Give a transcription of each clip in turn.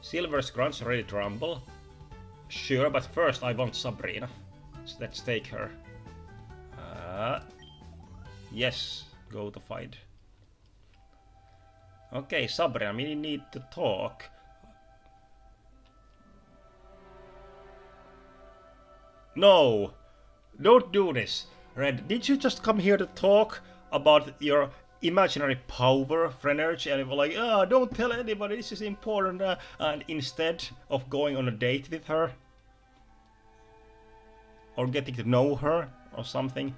Silver Scrunch ready to rumble. Sure, but first I want Sabrina. So let's take her. Yes, go to fight. Okay, Sabrina, we need to talk. No! Don't do this! Red, did you just come here to talk about your imaginary power, Frenergy, and you were like, oh, don't tell anybody, this is important, and instead of going on a date with her, or getting to know her, or something,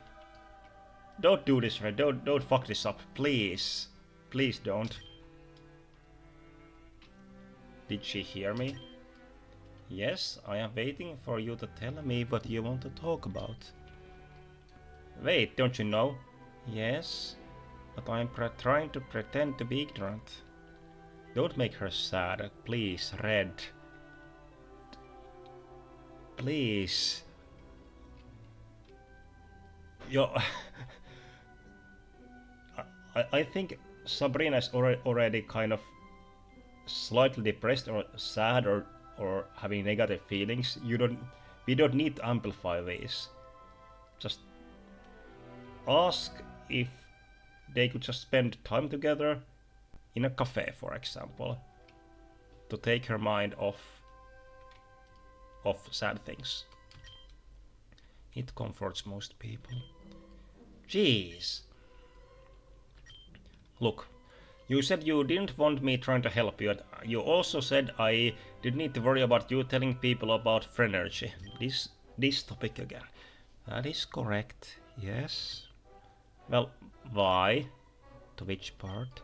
don't do this, Red, don't fuck this up, please. Please don't. Did she hear me? Yes, I am waiting for you to tell me what you want to talk about. Wait, don't you know? Yes, but I'm trying to pretend to be ignorant. Don't make her sad, please, Red. Please. Yo, I think Sabrina is already kind of slightly depressed or sad or having negative feelings. We don't need to amplify these. Just ask if they could just spend time together in a cafe, for example, to take her mind off sad things. It comforts most people. Jeez. Look, you said you didn't want me trying to help you. You also said I didn't need to worry about you telling people about Frenergy. This topic again. That is correct, yes. Well, why? To which part?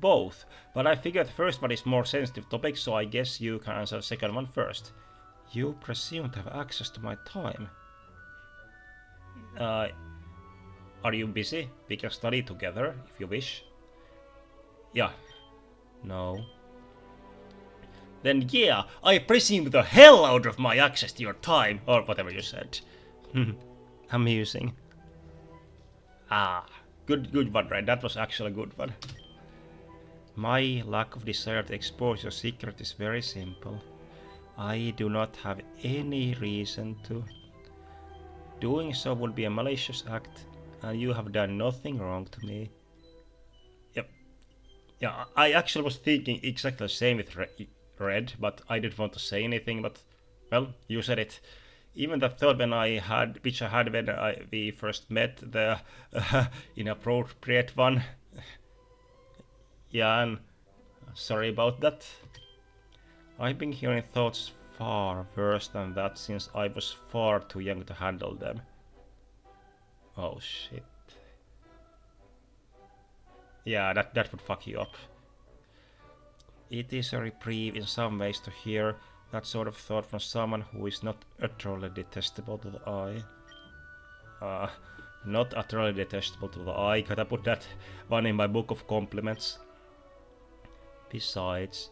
Both, but I figured the first one is more sensitive topic, so I guess you can answer the second one first. You presume to have access to my time. Are you busy? We can study together, if you wish. Yeah. No. Then yeah, I presume the hell out of my access to your time, or whatever you said. Amusing. Ah, good one, right? That was actually a good one. My lack of desire to expose your secret is very simple. I do not have any reason to. Doing so would be a malicious act, and you have done nothing wrong to me. Yep. Yeah, I actually was thinking exactly the same with Red, but I didn't want to say anything, but, well, you said it. Even the thought when which I had when we first met, the inappropriate one. Yeah, and sorry about that. I've been hearing thoughts far worse than that since I was far too young to handle them. Oh shit. Yeah, that would fuck you up. It is a reprieve in some ways to hear that sort of thought from someone who is not utterly detestable to the eye. Not utterly detestable to the eye. Gotta put that one in my book of compliments. Besides,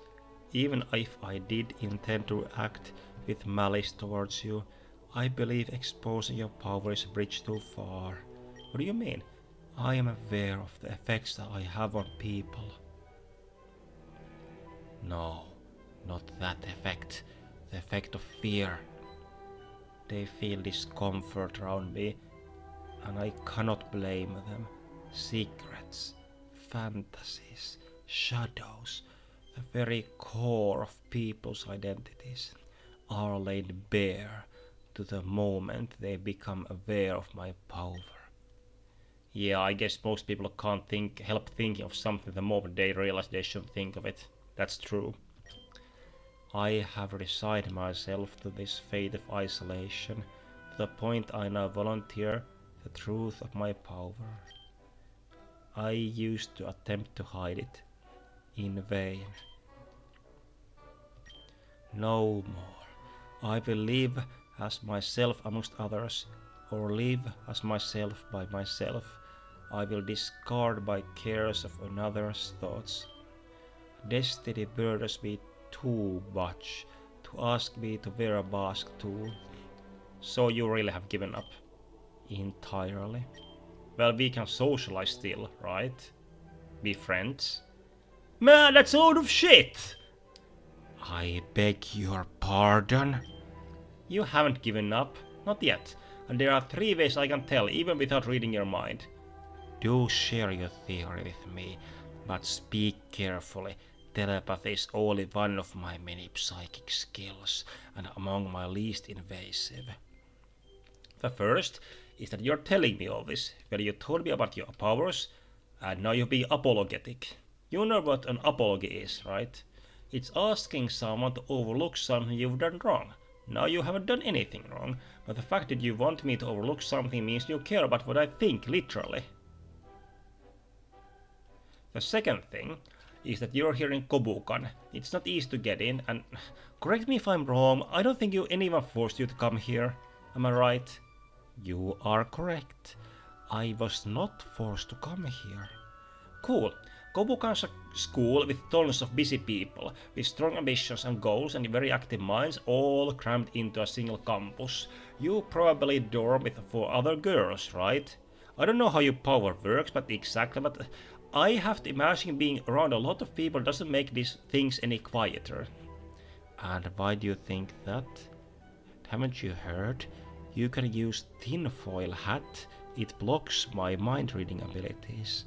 even if I did intend to act with malice towards you, I believe exposing your power is a bridge too far. What do you mean? I am aware of the effects that I have on people. No, not that effect. The effect of fear. They feel discomfort around me, and I cannot blame them. Secrets, fantasies, shadows, the very core of people's identities are laid bare to the moment they become aware of my power. Yeah, I guess most people can't help thinking of something the moment they realize they should think of it. That's true. I have resigned myself to this fate of isolation, to the point I now volunteer the truth of my power. I used to attempt to hide it, in vain. No more. I will live as myself amongst others, or live as myself by myself. I will discard my cares of another's thoughts. Destiny burdens me too much to ask me to wear a mask too. So you really have given up? Entirely? Well, we can socialize still, right? Be friends? Man, that's a load of shit! I beg your pardon? You haven't given up, not yet, and there are 3 ways I can tell even without reading your mind. Do share your theory with me, but speak carefully. Telepathy is only one of my many psychic skills, and among my least invasive. The first is that you're telling me all this, when you told me about your powers, and now you're being apologetic. You know what an apology is, right? It's asking someone to overlook something you've done wrong. Now you haven't done anything wrong, but the fact that you want me to overlook something means you care about what I think, literally. The second thing is that you're here in Kobukan. It's not easy to get in, and correct me if I'm wrong, I don't think anyone forced you to come here. Am I right? You are correct. I was not forced to come here. Cool. Kobukan's a school with tons of busy people, with strong ambitions and goals and very active minds, all crammed into a single campus. You probably dorm with 4 other girls, right? I don't know how your power works, but I have to imagine being around a lot of people doesn't make these things any quieter. And why do you think that? Haven't you heard? You can use tinfoil hat. It blocks my mind reading abilities.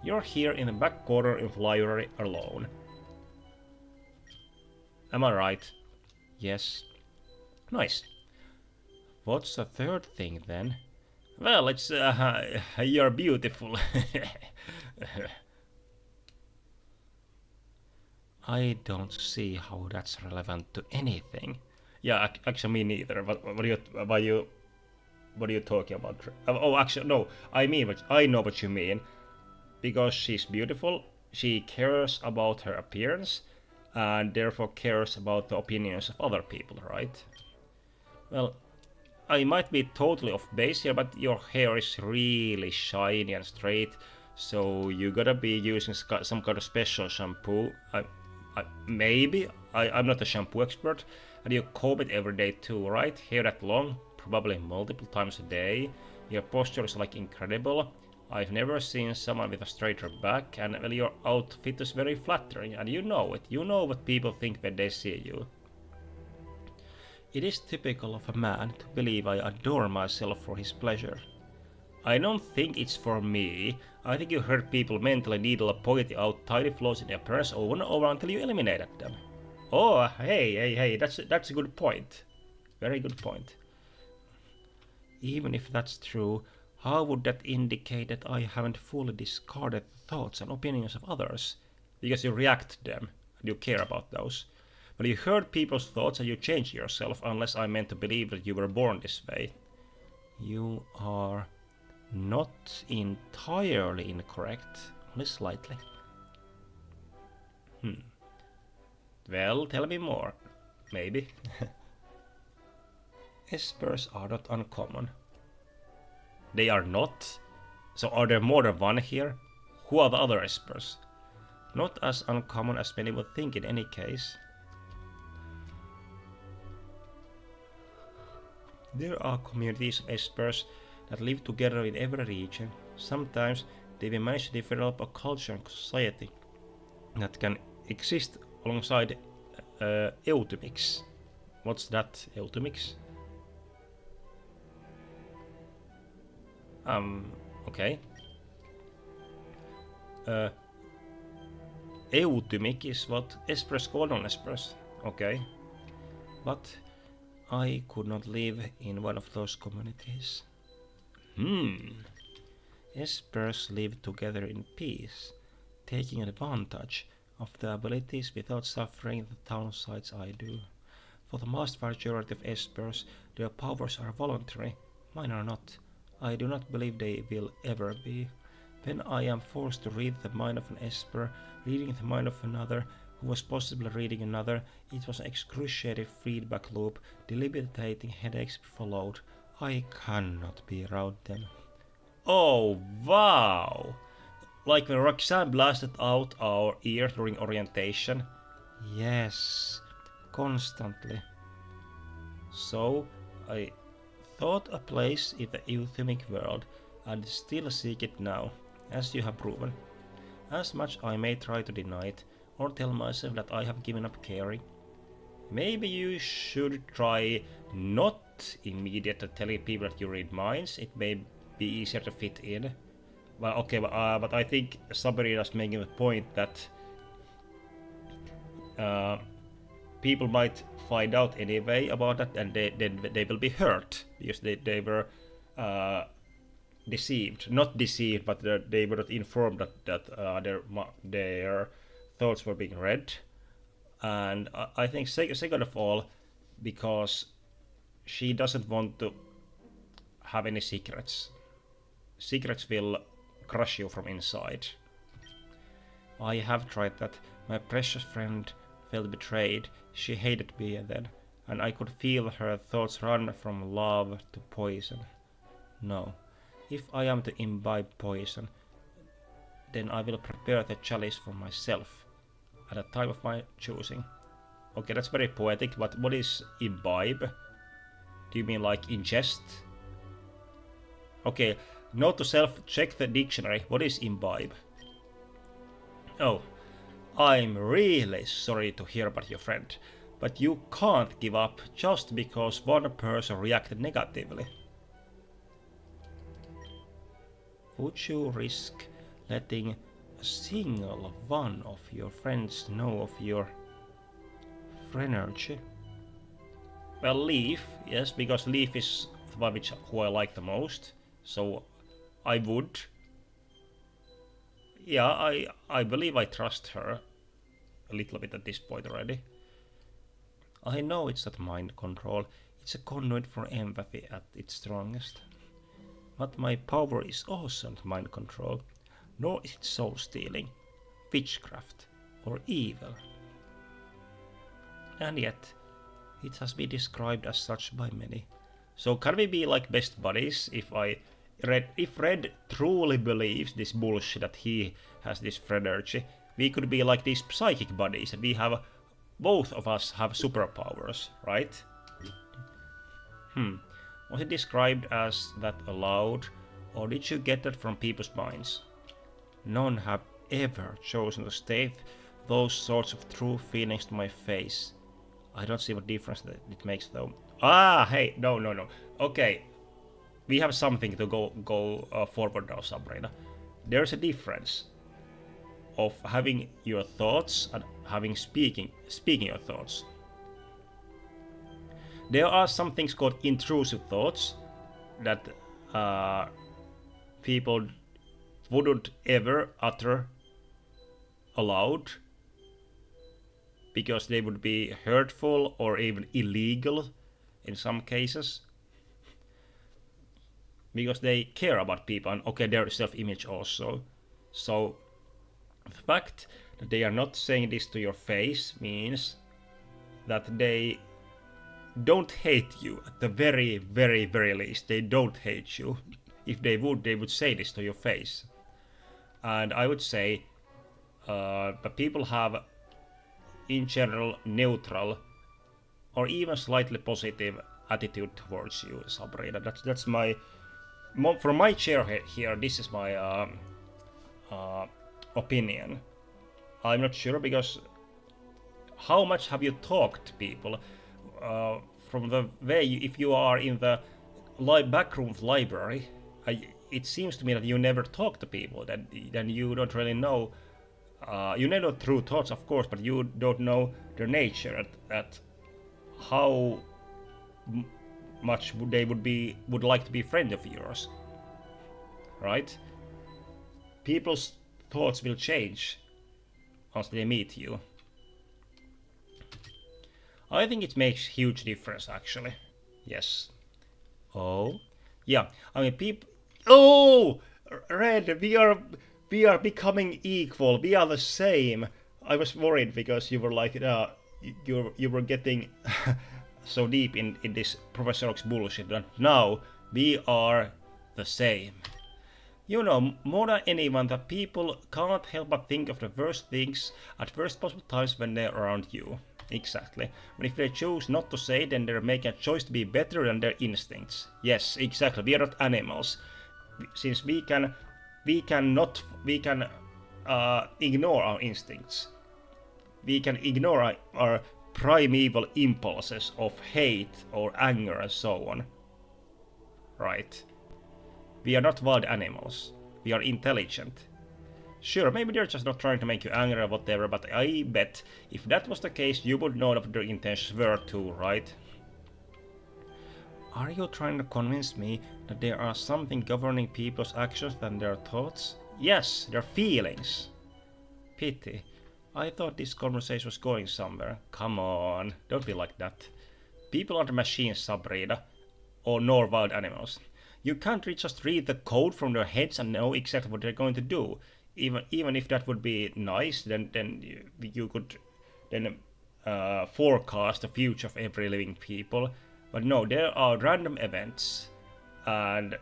You're here in the back corner of the library alone. Am I right? Yes. Nice. What's the third thing then? Well, it's you're beautiful. I don't see how that's relevant to anything. Yeah, actually me neither. What are you talking about? Oh, actually no. I know what you mean. Because she's beautiful, she cares about her appearance, and therefore cares about the opinions of other people, right? Well, I might be totally off base here, but your hair is really shiny and straight, so you gotta be using some kind of special shampoo. Maybe, I'm not a shampoo expert, and you comb it every day too, right? Hair that long, probably multiple times a day. Your posture is like incredible. I've never seen someone with a straighter back, and well, your outfit is very flattering, and you know it. You know what people think when they see you. It is typical of a man to believe I adore myself for his pleasure. I don't think it's for me. I think you heard people mentally needle pointing out tiny flaws in their appearance over and over until you eliminated them. Oh, hey, that's a good point. Very good point. Even if that's true, how would that indicate that I haven't fully discarded the thoughts and opinions of others? Because you react to them, and you care about those. But you heard people's thoughts and you changed yourself, unless I meant to believe that you were born this way. You are not entirely incorrect, only slightly. Well, tell me more. Maybe. Espers are not uncommon. They are not? So are there more than one here? Who are the other espers? Not as uncommon as many would think in any case. There are communities of espers that live together in every region. Sometimes they will manage to develop a culture and society that can exist alongside eutymics. What's that, eutymics? Okay. Eutymic is what espers call non-espers. Okay. But I could not live in one of those communities. Espers live together in peace, taking advantage of the abilities without suffering the downsides I do. For the vast majority of espers, their powers are voluntary. Mine are not. I do not believe they will ever be. When I am forced to read the mind of an esper, reading the mind of another, who was possibly reading another, it was an excruciating feedback loop, debilitating headaches followed. I cannot be around them. Oh, wow! Like when Roxanne blasted out our ear during orientation? Yes, constantly. So, I thought a place in the euthemic world, and still seek it now, as you have proven. As much I may try to deny it, or tell myself that I have given up caring, Maybe you should try not immediately telling people that you read minds. It may be easier to fit in. Well, okay, but I think Sabrina's making the point that people might find out anyway about that, and they will be hurt because they were deceived. Not deceived, but they were not informed that their thoughts were being read. And I think second of all, because she doesn't want to have any secrets. Secrets will crush you from inside. I have tried that. My precious friend felt betrayed. She hated me then, and I could feel her thoughts run from love to poison. No. If I am to imbibe poison, then I will prepare the chalice for myself, at a time of my choosing. Okay, that's very poetic, but what is imbibe? Do you mean like ingest? Okay, note to self, check the dictionary. What is imbibe? Oh, I'm really sorry to hear about your friend, but you can't give up just because one person reacted negatively. Would you risk letting a single one of your friends know of your phrenergy? Well, Leaf, yes, because Leaf is the one who I like the most, so I would. Yeah, I believe I trust her a little bit at this point already. I know it's not mind control, it's a conduit for empathy at its strongest. But my power is also not mind control, nor is it soul stealing, witchcraft, or evil. And yet, it has been described as such by many. So can we be like best buddies if Red truly believes this bullshit that he has this phrenergy, we could be like these psychic buddies and we have both of us have superpowers, right? Was it described as that aloud, or did you get that from people's minds? None have ever chosen to state those sorts of true feelings to my face. I don't see what difference that it makes though. Ah, hey, no. Okay, we have something to go forward now, Sabrina. There's a difference of having your thoughts and having speaking your thoughts. There are some things called intrusive thoughts that people wouldn't ever utter aloud because they would be hurtful or even illegal in some cases because they care about people and okay, their self-image also. So the fact that they are not saying this to your face means that they don't hate you at the very, very, very least. They don't hate you. If they would say this to your face. And I would say that people have, in general, neutral or even slightly positive attitude towards you, Sabrina. That's my, from my chair here. This is my opinion. I'm not sure because how much have you talked to people? From the way if you are in the back room of library, it seems to me that you never talk to people. Then you don't really know. You know true thoughts, of course, but you don't know their nature. At how much they would like to be friend of yours, right? People's thoughts will change once they meet you. I think it makes huge difference actually. Yes. Oh. Yeah. I mean people. Oh, Red. We are becoming equal. We are the same. I was worried because you were like you were getting so deep in this Professor Oak's bullshit. But now we are the same. You know more than anyone that people can't help but think of the worst things at worst possible times when they're around you. Exactly. But if they choose not to say, then they're making a choice to be better than their instincts. Yes, exactly. We are not animals. Since we can ignore our instincts. We can ignore our primeval impulses of hate or anger and so on. Right. We are not wild animals. We are intelligent. Sure, maybe they're just not trying to make you angry or whatever, but I bet if that was the case, you would know what their intentions were too, right? Are you trying to convince me that there are something governing people's actions than their thoughts? Yes, their feelings. Pity. I thought this conversation was going somewhere. Come on, don't be like that. People aren't machines, Sabrina, or nor wild animals. You can't just read the code from their heads and know exactly what they're going to do. Even if that would be nice, then you could then forecast the future of every living people. But no, there are random events and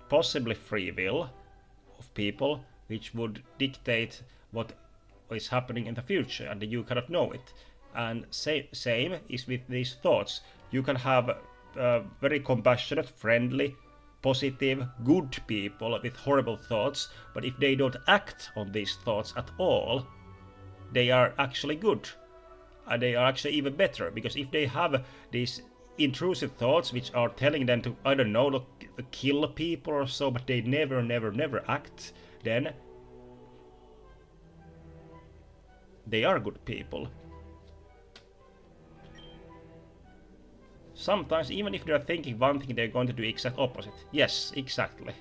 possibly free will of people which would dictate what is happening in the future, and you cannot know it. And same is with these thoughts. You can have very compassionate, friendly, positive, good people with horrible thoughts, but if they don't act on these thoughts at all, they are actually good. And they are actually even better, because if they have these intrusive thoughts which are telling them to, I don't know, to kill people or so, but they never act, then they are good people. Sometimes, even if they're thinking one thing, they're going to do exact opposite. Yes, exactly.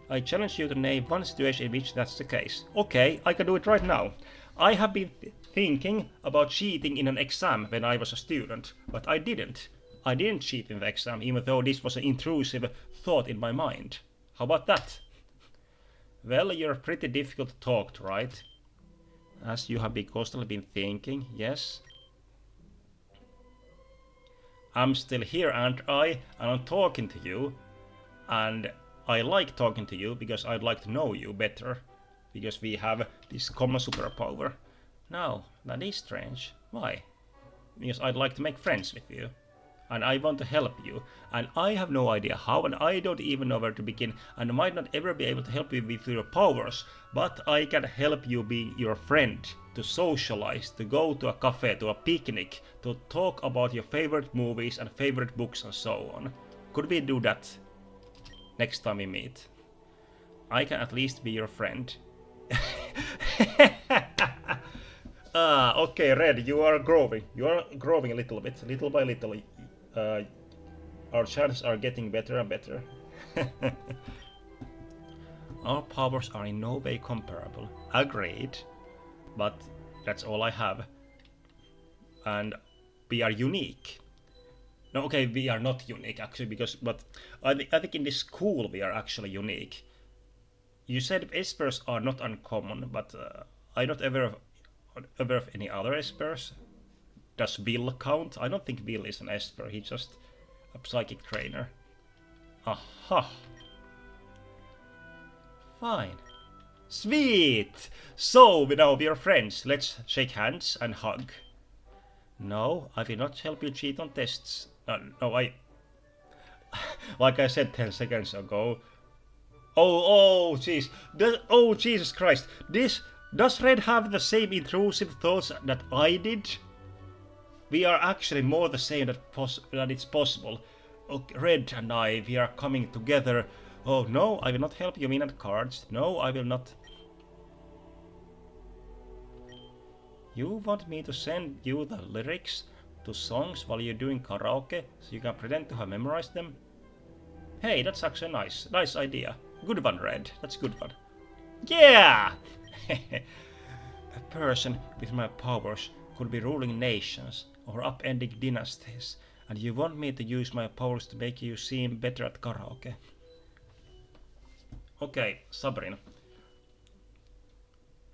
I challenge you to name one situation in which that's the case. Okay, I can do it right now. I have been thinking about cheating in an exam when I was a student, but I didn't. I didn't cheat in the exam, even though this was an intrusive thought in my mind. How about that? Well, you're pretty difficult to talk to, right? As you have constantly been thinking, yes? I'm still here, aren't I? And I'm talking to you. And I like talking to you because I'd like to know you better. Because we have this common superpower. No, that is strange. Why? Because I'd like to make friends with you. And I want to help you. And I have no idea how, and I don't even know where to begin. And I might not ever be able to help you with your powers. But I can help you be your friend. To socialize, to go to a cafe, to a picnic, to talk about your favorite movies and favorite books and so on. Could we do that next time we meet? I can at least be your friend. Okay, Red, you are growing. You are growing a little bit, little by little. Our chances are getting better and better. Our powers are in no way comparable. Agreed. But that's all I have. And we are unique. No, okay, we are not unique actually, but I think in this school we are actually unique. You said espers are not uncommon, but I'm not aware of any other espers. Does Bill count? I don't think Bill is an esper, he's just a psychic trainer. Aha. Fine. Sweet! So, now we are friends. Let's shake hands and hug. No, I will not help you cheat on tests. No, like I said 10 seconds ago. Oh, jeez. Oh, Jesus Christ. Does Red have the same intrusive thoughts that I did? We are actually more the same than it's possible. Okay, Red and I, we are coming together. Oh, no, I will not help you win at cards. No, I will not. You want me to send you the lyrics to songs while you're doing karaoke so you can pretend to have memorized them? Hey, that's actually nice. Nice idea. Good one, Red. That's a good one. Yeah! A person with my powers could be ruling nations or upending dynasties, and you want me to use my powers to make you seem better at karaoke. Okay, Sabrina.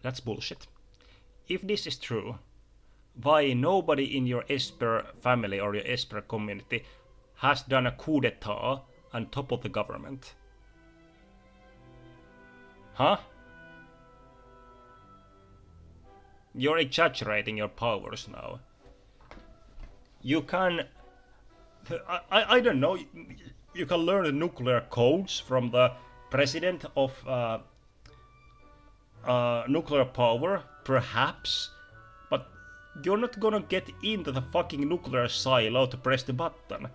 That's bullshit. If this is true, why nobody in your Esper family or your Esper community has done a coup d'etat and toppled the government? Huh? You're exaggerating your powers now. You can... I don't know, you can learn the nuclear codes from the president of nuclear power, perhaps, but You're not gonna get into the fucking nuclear silo to press the button.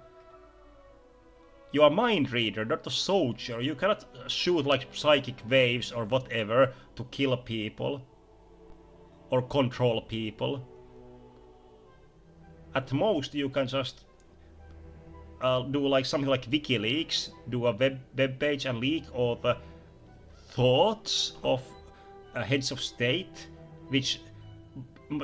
You are a mind reader, not a soldier. You cannot shoot like psychic waves or whatever to kill people. Or control people. At most you can just do like something like WikiLeaks, do a web page and leak all the thoughts of heads of state, which,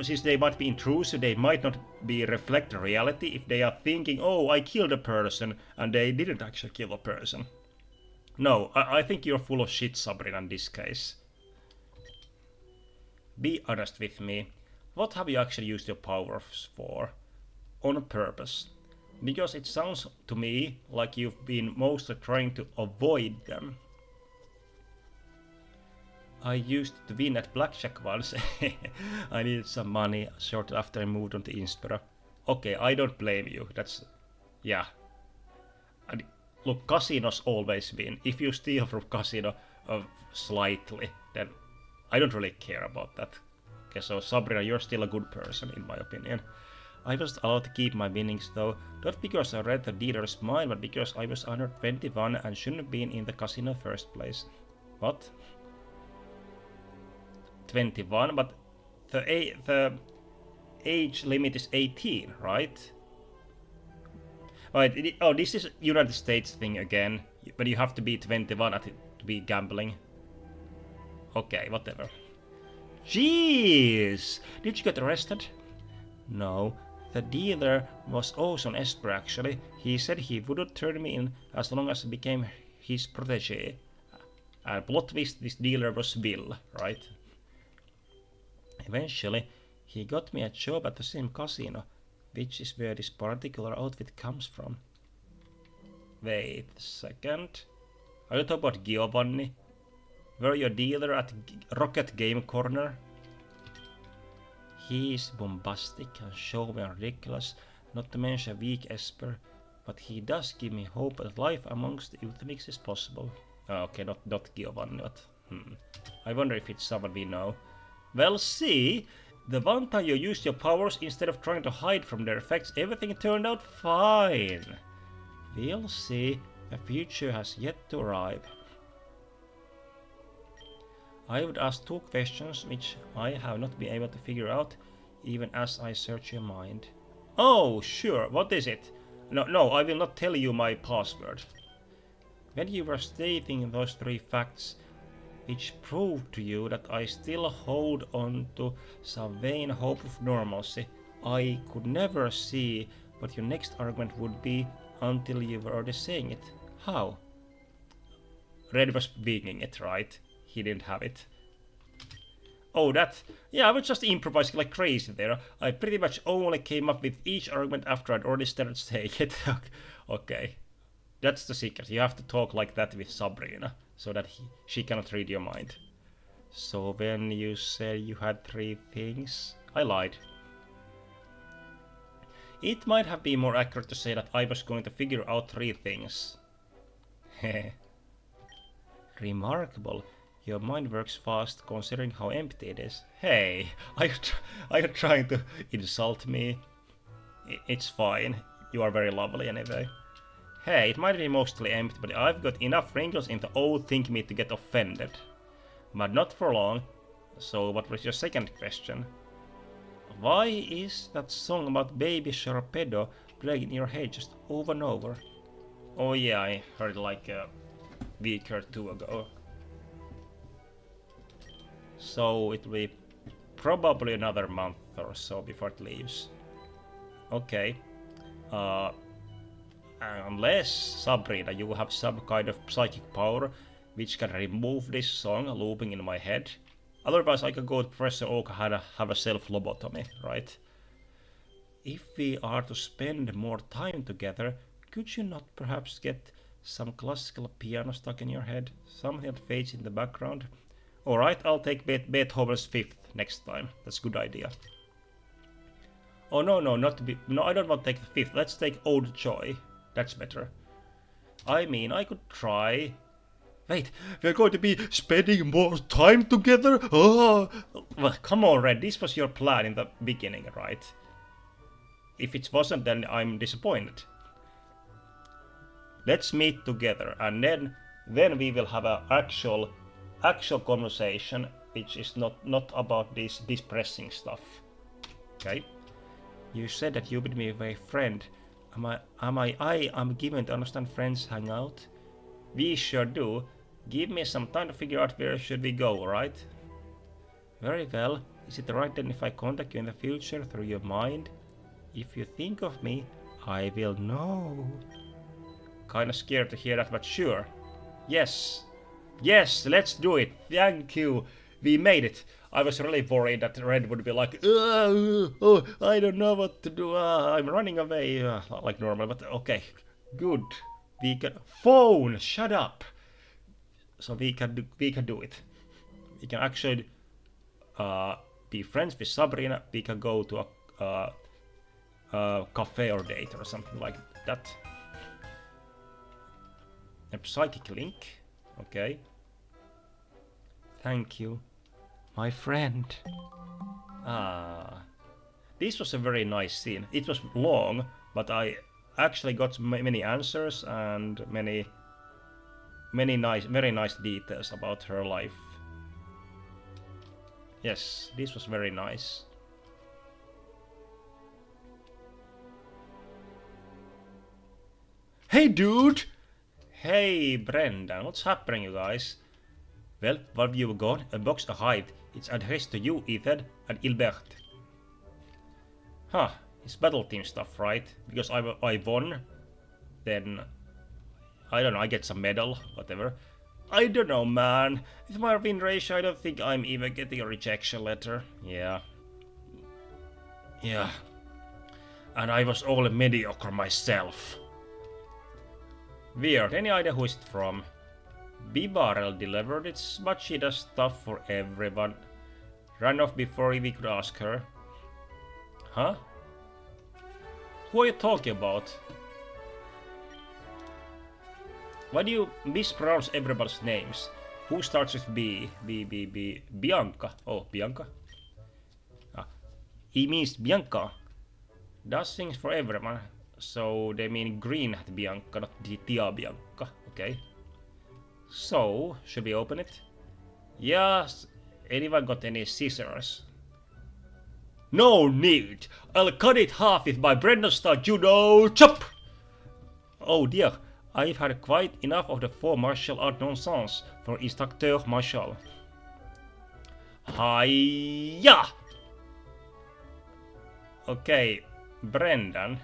since they might be intrusive, they might not be reflect reality if they are thinking, oh, I killed a person, and they didn't actually kill a person. No, I think you're full of shit, Sabrina, in this case. Be honest with me. What have you actually used your powers for? On purpose? Because it sounds to me like you've been mostly trying to avoid them. I used to win at blackjack once. I needed some money shortly after I moved on to Inspira. Okay, I don't blame you. That's... yeah. And look, casinos always win. If you steal from casino slightly, then I don't really care about that. Okay, so Sabrina, you're still a good person, in my opinion. I was allowed to keep my winnings though, not because I read the dealer's mind, but because I was under 21 and shouldn't have been in the casino first place. What? 21, but the age limit is 18, right? Right, oh, this is United States thing again, but you have to be 21 to be gambling. Okay, whatever. Jeez! Did you get arrested? No. The dealer was awesome Esper actually. He said he wouldn't turn me in as long as I became his protege. And plot twist, this dealer was Bill, right? Eventually, he got me a job at the same casino, which is where this particular outfit comes from. Wait a second. Are you talking about Giovanni? Were you a dealer at Rocket Game Corner? He is bombastic and showy and ridiculous, not to mention weak Esper, but he does give me hope that life amongst the Euthamics is possible. Oh, okay, not Giovanni, but... I wonder if it's someone we know. Well, see, the one time you used your powers instead of trying to hide from their effects, everything turned out fine. We'll see, the future has yet to arrive. I would ask 2 questions which I have not been able to figure out, even as I search your mind. Oh, sure, what is it? No, I will not tell you my password. When you were stating those 3 facts, which proved to you that I still hold on to some vain hope of normalcy, I could never see what your next argument would be until you were already saying it. How? Red was winging it, right? He didn't have it. Oh, that... yeah, I was just improvising like crazy there. I pretty much only came up with each argument after I'd already started saying it. Okay. That's the secret. You have to talk like that with Sabrina, so that she cannot read your mind. So when you said you had 3 things, I lied. It might have been more accurate to say that I was going to figure out 3 things. Heh. Remarkable. Your mind works fast considering how empty it is. Hey, are you trying to insult me? It's fine. You are very lovely anyway. Hey, it might be mostly empty, but I've got enough wrinkles in the old think me to get offended. But not for long. So what was your second question? Why is that song about Baby Sharpedo playing in your head just over and over? Oh yeah, I heard it like a week or 2 ago. So it will be probably another month or so before it leaves. Okay. Unless, Sabrina, you have some kind of psychic power which can remove this song looping in my head. Otherwise I can go to Professor Oak and have a self-lobotomy, right? If we are to spend more time together, could you not perhaps get some classical piano stuck in your head? Something that fades in the background? Alright, I'll take Beethoven's 5th next time. That's a good idea. Oh no, I don't want to take the 5th. Let's take Ode Joy. That's better. I mean, I could try. Wait, we're going to be spending more time together? Oh. Well, come on, Red, this was your plan in the beginning, right? If it wasn't, then I'm disappointed. Let's meet together, and then we will have an actual conversation, which is not about this depressing stuff. Okay? You said that you would be my friend. I'm given to understand friends hang out. We sure do. Give me some time to figure out where should we go, alright? Very well. Is it right then if I contact you in the future through your mind? If you think of me, I will know. Kinda scared to hear that, but sure. Yes. Yes, let's do it. Thank you. We made it. I was really worried that Red would be like, oh, I don't know what to do. I'm running away, like normal. But okay, good. We can phone. Shut up. So we can do it. We can actually be friends with Sabrina. We can go to a cafe or date or something like that. A psychic link. Okay. Thank you, my friend. This was a very nice scene. It was long, but I actually got many answers and very nice details about her life. Yes, this was very nice. Hey, dude! Hey, Brendan, what's happening, you guys? Well, while you were gone, a box arrived. It's addressed to you, Ethan, and Ilbert. Huh, it's battle team stuff, right? Because I won, then I don't know, I get some medal, whatever. I don't know, man. With my win ratio, I don't think I'm even getting a rejection letter. Yeah. And I was all mediocre myself. Weird. Any idea who is it from? Bibarel delivered it, but she does stuff for everyone. Ran off before we could ask her. Huh? Who are you talking about? Why do you mispronounce everybody's names? Who starts with B? Bianca. Oh, Bianca? He means Bianca. Does things for everyone. So they mean green hat Bianca, not Tia Bianca. Okay. So, should we open it? Yes. Anyone got any scissors? No need. I'll cut it half with my Brendan style judo chop. Oh dear. I've had quite enough of the four martial art nonsense for Instructeur Martial. Hiya! Okay, Brendan.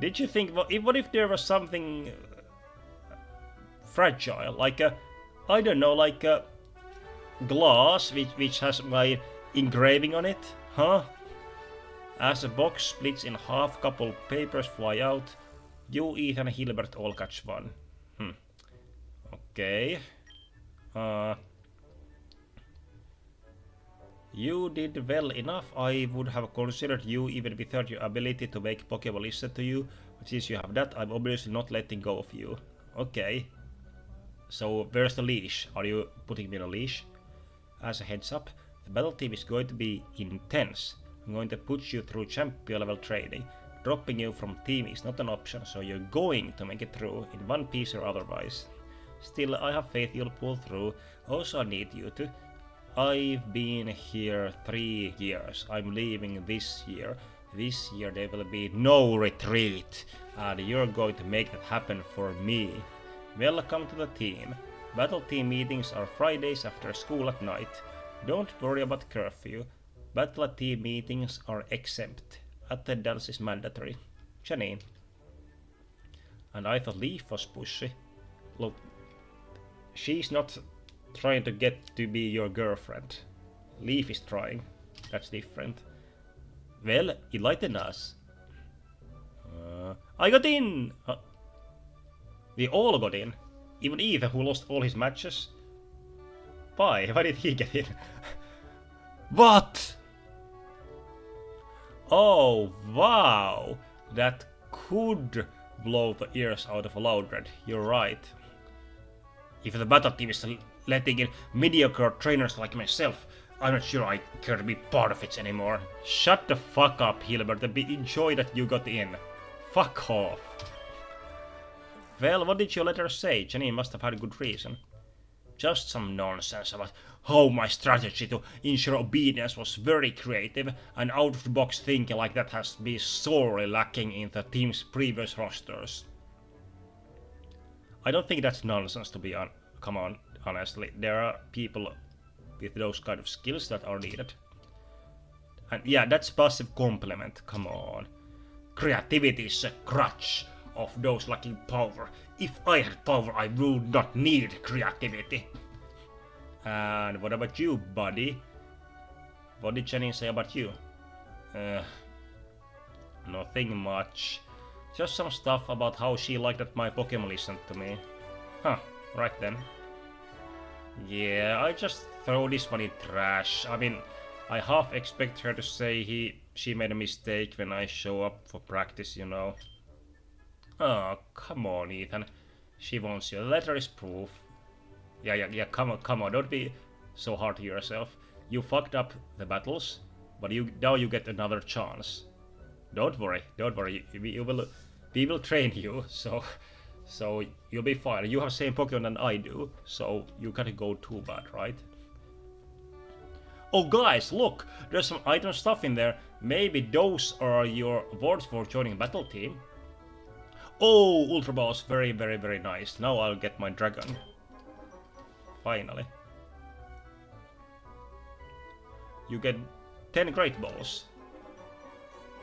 Did you think, what if there was something fragile, like a, I don't know, like a glass which has my engraving on it, huh? As the box splits in half, couple papers fly out. You, Ethan, and Hilbert all catch one. Okay. You did well enough. I would have considered you even without your ability to make Pokémon listen to you. But since you have that, I'm obviously not letting go of you. Okay. So where's the leash? Are you putting me on a leash? As a heads up, the battle team is going to be intense. I'm going to put you through champion level training. Dropping you from team is not an option, so you're going to make it through in one piece or otherwise. Still, I have faith you'll pull through. Also, I need you to. I've been here 3 years. I'm leaving this year. This year there will be no retreat, and you're going to make that happen for me. Welcome to the team. Battle team meetings are Fridays after school at night. Don't worry about curfew. Battle team meetings are exempt. Attendance is mandatory. Janine. And I thought Leaf was pushy. Look, she's not trying to get to be your girlfriend. Leaf is trying. That's different. Well, enlighten us. I got in! We all got in. Even Ethan, who lost all his matches. Why? Why did he get in? What? Oh, wow! That could blow the ears out of a Loudred. You're right. If the battle team is letting in mediocre trainers like myself, I'm not sure I care to be part of it anymore. Shut the fuck up, Hilbert, and enjoy that you got in. Fuck off. Well, what did your letter say? Janine must have had a good reason. Just some nonsense about how my strategy to ensure obedience was very creative, and out-of-the-box thinking like that has been sorely lacking in the team's previous rosters. I don't think that's nonsense, to be come on, honestly. There are people with those kind of skills that are needed. And yeah, that's passive compliment, come on. Creativity is a crutch of those lacking power. If I had power, I would not need creativity. And what about you, buddy? What did Janine say about you? Nothing much. Just some stuff about how she liked that my Pokémon listened to me. Huh, right then. Yeah, I just throw this one in trash. I mean, I half expect her to say she made a mistake when I show up for practice, you know. Oh, come on, Ethan. She wants you. The letter is proof. Yeah, come on, don't be so hard to yourself. You fucked up the battles, but now you get another chance. Don't worry. We will train you, so you'll be fine. You have the same Pokemon than I do, so you can't go too bad, right? Oh guys, look! There's some item stuff in there. Maybe those are your awards for joining a battle team. Oh, Ultra Balls, very nice. Now I'll get my dragon. Finally. You get 10 Great Balls.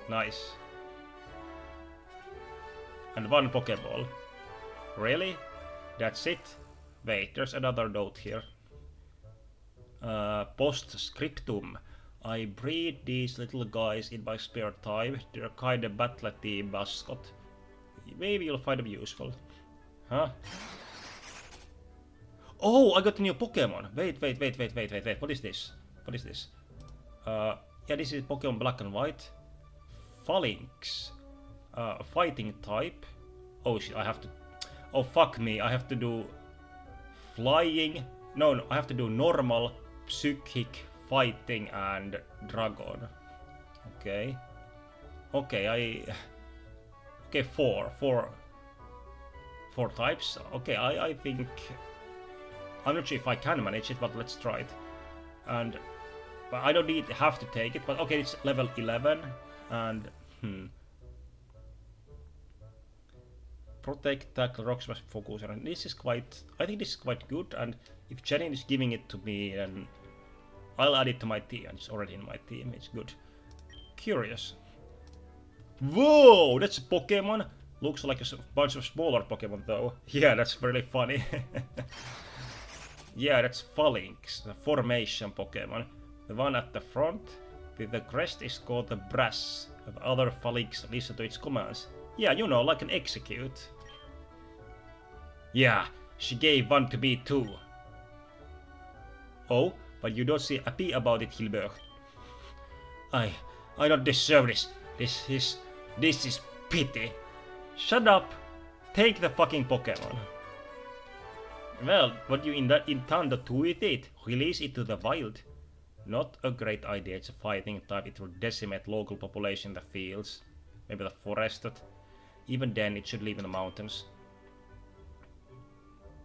Nice. And 1 Pokeball. Really? That's it? Wait, there's another note here. Postscriptum. I breed these little guys in my spare time. They're kinda battle team mascot. Maybe you'll find them useful. Huh? Oh, I got a new Pokemon. Wait. What is this? Yeah, this is Pokemon Black and White. Phalanx. Fighting type. Oh shit, I have to... Oh fuck me, I have to do... Flying. No, I have to do normal, psychic, fighting, and dragon. Okay. Okay, four types. Okay, I think... I'm not sure if I can manage it, but let's try it. And... But I don't have to take it, but okay, it's level 11, and... Protect, tackle, rock smash, focus, and this is quite... I think this is quite good, and if Janine is giving it to me, then I'll add it to my team, and it's already in my team, it's good. Curious. Whoa, that's a Pokemon! Looks like a bunch of smaller Pokemon though. Yeah, that's really funny. Yeah, that's Phalanx, the formation Pokemon. The one at the front with the crest is called the Brass, and other Phalanx listen to its commands. Yeah, you know, like an execute. Yeah, she gave one to me too. Oh, but you don't seem happy about it, Hilbert. I don't deserve this. This is pity. Shut up. Take the fucking Pokemon. Well, what you intend to do with it? Release it to the wild? Not a great idea. It's a fighting type. It will decimate local population in the fields. Maybe the forested. Even then, it should live in the mountains.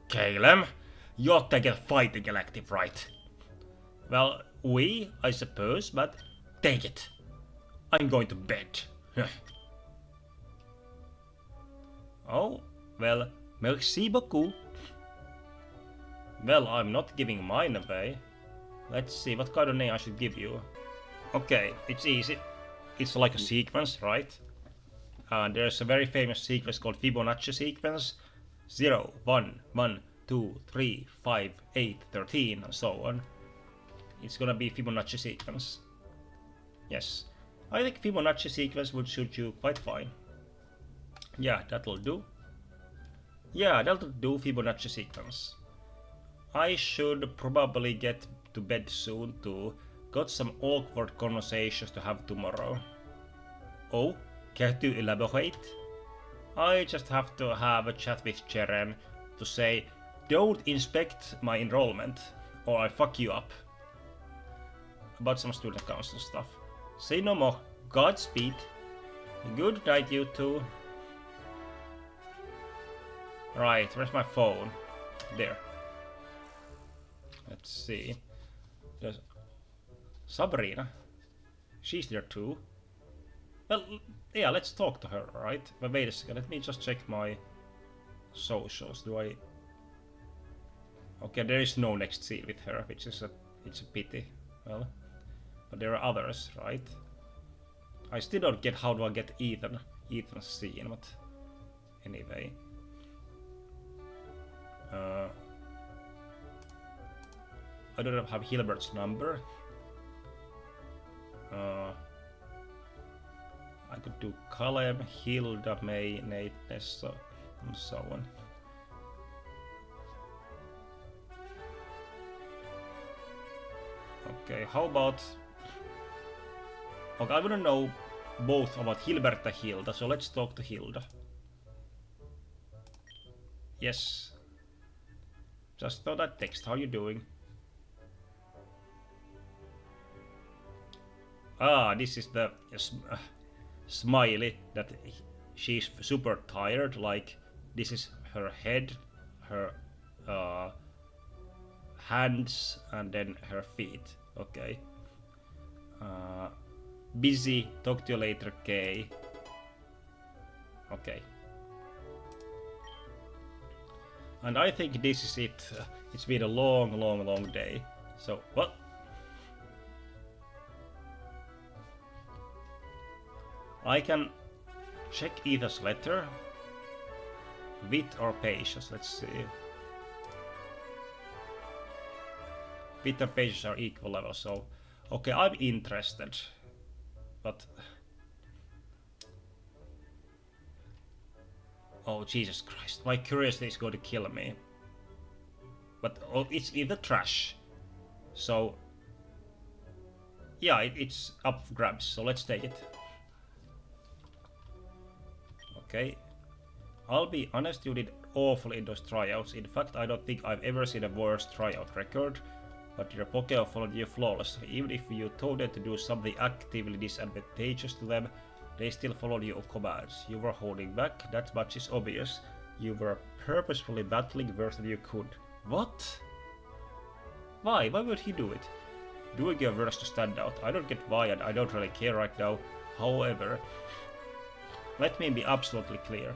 Caleb, you're taking a fighting elective, right? Well, I suppose, but take it. I'm going to bed. Oh, well, merci beaucoup. Well, I'm not giving mine away. Let's see, what kind of name I should give you. Okay, it's easy. It's like a sequence, right? And there's a very famous sequence called Fibonacci sequence. 0, 1, 1, 2, 3, 5, 8, 13, and so on. It's gonna be Fibonacci sequence. Yes. I think Fibonacci sequence would suit you quite fine. Yeah, that'll do. Yeah, that'll do, Fibonacci sequence. I should probably get to bed soon too. Got some awkward conversations to have tomorrow. Oh, care to elaborate? I just have to have a chat with Jeren to say Don't inspect my enrollment, or I fuck you up. About some student council stuff. Say no more. Godspeed. Good night, you two. Right, where's my phone? There. Let's see. There's Sabrina. She's there too. Well, yeah, let's talk to her, right? But wait a second, let me just check my socials. Do I... Okay, there is no next scene with her, which is it's a pity. Well, but there are others, right? I still don't get how do I get Ethan's scene, but anyway. I don't have Hilbert's number. I could do Caleb, Hilda, May, Nate, Nessa, and so on. Okay, how about... Okay, I wouldn't know both about Hilbert and Hilda, so let's talk to Hilda. Yes. Just saw that text, how you doing? Ah, this is the smiley that she's super tired, like this is her head, her hands, and then her feet. Okay. Busy, talk to you later, Kay. Okay. And I think this is it. It's been a long day. So, what? I can check Ethan's letter. Wit or patience, let's see. Wit and patience are equal level, so... Okay, I'm interested. But... Oh, Jesus Christ, my curiosity is going to kill me. But oh, it's in the trash. So... Yeah, it's up for grabs, so let's take it. Okay. I'll be honest, you did awful in those tryouts. In fact, I don't think I've ever seen a worse tryout record. But your Pokémon followed you flawlessly. Even if you told them to do something actively disadvantageous to them, they still followed your commands. You were holding back, that much is obvious. You were purposefully battling worse than you could. What? Why? Why would he do it? Doing your worst to stand out. I don't get why and I don't really care right now. However, let me be absolutely clear.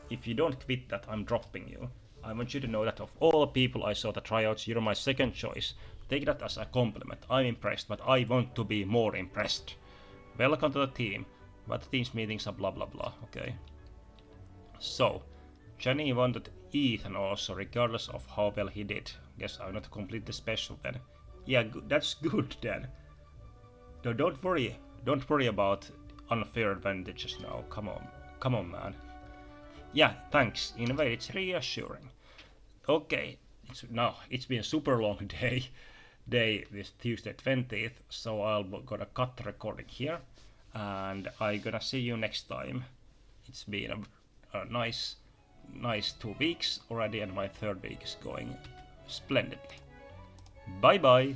If you don't quit that, I'm dropping you. I want you to know that of all the people I saw the tryouts, you're my second choice. Take that as a compliment. I'm impressed, but I want to be more impressed. Welcome to the team. But team's meetings are blah blah blah, okay. So, Jenny wanted Ethan also, regardless of how well he did. Guess I'm not completely special then. Yeah, that's good then. No, don't worry about unfair advantages now. Come on, man. Yeah, thanks. In a way, it's reassuring. Okay, it's been a super long day this Tuesday 20th, so I'm gonna cut the recording here, and I'm gonna see you next time. It's been a nice 2 weeks already, and my third week is going splendidly. Bye bye.